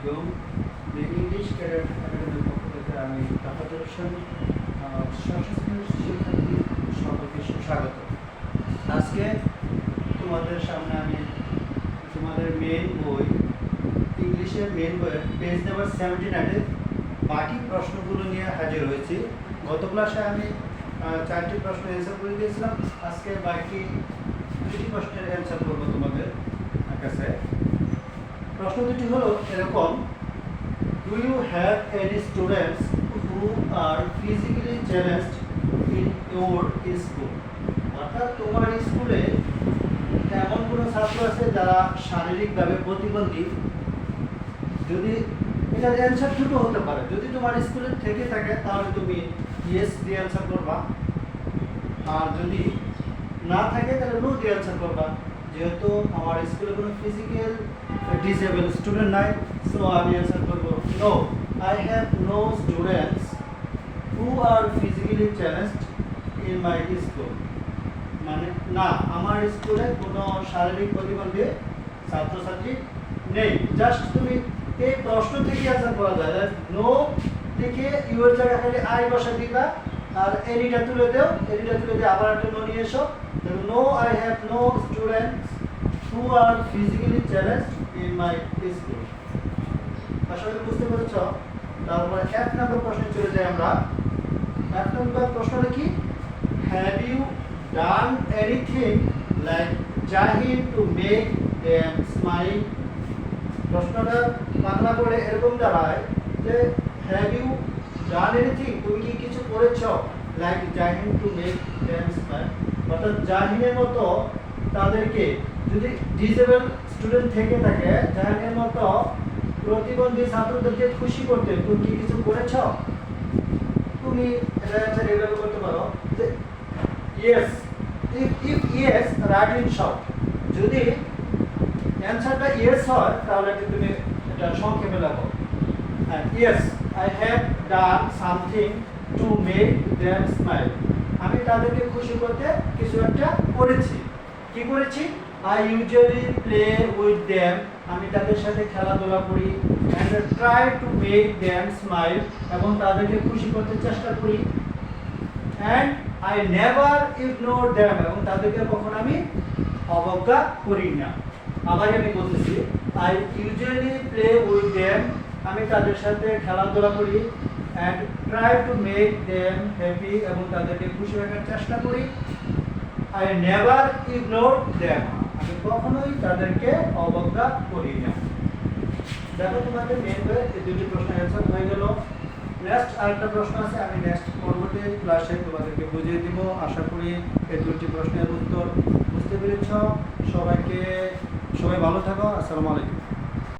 আলাইকুম। English cadet একাডেমির পক্ষ থেকে আমি তাফাজ্জল হোসেন ষষ্ঠ শ্রেণীর শিক্ষার্থী সকলকে সুস্বাগত। আজকে তোমাদের সামনে আমি তোমাদের মেন বই ইংলিশের মেন বইয়ের পেজ নাম্বার 79 বাকি প্রশ্নগুলো নিয়ে হাজির হয়েছি। গত ক্লাসে আমি 4টি প্রশ্ন অ্যান্সার করে দিয়েছিলাম। আজকে বাকি 2টি প্রশ্নের অ্যান্সার করবো তোমাদের কাছে। প্রশ্ন দুটি হলো এরকম: do you have any students who are physically challenged in your school? অর্থাৎ তোমার স্কুলে এমন কোনো ছাত্র আছে যারা শারীরিকভাবে প্রতিবন্ধী? যদি এটার অ্যান্সার দুটো হতে পারে। যদি তোমার স্কুলে থেকে থাকে তাহলে তুমি ইয়েস দিয়ে অ্যান্সার করবা, আর যদি না থাকে তাহলে নো দিয়ে অ্যান্সার করবা। যেহেতু আমার স্কুলে কোনো ফিজিক্যাল ডিসেবল স্টুডেন্ট নাই, সো আমি অ্যান্সার করবো no, I have no students who are physically challenged in my school. মানে না, আমার স্কুলে কোনো শারীরিক প্রতিবন্ধী ছাত্রছাত্রী নেই। জাস্ট তুমি এই প্রশ্ন থেকে অ্যান্সার করা যায়। নো থেকে ইউর জায়গা খালি আই বসা দিবা, আর এনিটা তুলে দাও, এনিটা তুলে দিয়ে আবার একটা নো নিয়ে এসো। No, I have no students who are physically challenged in my school. আশা করি বুঝতে পেরেছ। তারপরে 1 নম্বর প্রশ্নে চলে যাই আমরা। 1 নম্বর প্রশ্নটা কি? Have you done anything like Zahid to make them smile? প্রশ্নটা বাংলা করে এরকম দাঁড়ায় যে হ্যাভ ইউ ডান এনিথিং, তুমি কি কিছু করেছো, like Zahid to make them smile, অর্থাৎ জাহিনের মতো তাদেরকে, যদি ডিসেবল স্টুডেন্ট থেকে থাকে জাহিনের মতো প্রতিবন্ধী ছাত্রদেরকে খুশি করতে তুমি কি কিছু করেছো? তুমি এটা অ্যান্সার এভাবে করতে পারো যে yes, if yes right in short. যদি অ্যান্সারটা ইয়েস হয় তাহলে তুমি এটা সংক্ষেপে লেখো। Yes, I have done something to make them smile. আমি তাদেরকে খুশি করতে কিছু একটা করেছি। কি করেছি? I usually play with them, আমি তাদের সাথে খেলাধুলা করি। And try to make them smile, এবং তাদেরকে খুশি করতে চেষ্টা করি। And I never ignore them, এবং তাদেরকে কখনো আমি অবজ্ঞা করি না। আবার আমি বলতেছি, I usually play with them, আমি তাদের সাথে খেলাধুলা করি। And try to make them happy, এবং তাদেরকে খুশি রাখার চেষ্টা করি। আই নেভার ইগনোর দেম, আমি কখনোই তাদেরকে অবজ্ঞা করি না। দেখো তোমাদের মেন বইয়ে এই দুটি প্রশ্নের অ্যান্সার হয়ে গেল। নেক্সট আরেকটা প্রশ্ন আছে, আমি নেক্সট পরবর্তী ক্লাসে তোমাদেরকে বুঝিয়ে দিব। আশা করি এই দুটি প্রশ্নের উত্তর বুঝতে পেরেছ। সবাই ভালো থাকো। আসসালামু আলাইকুম।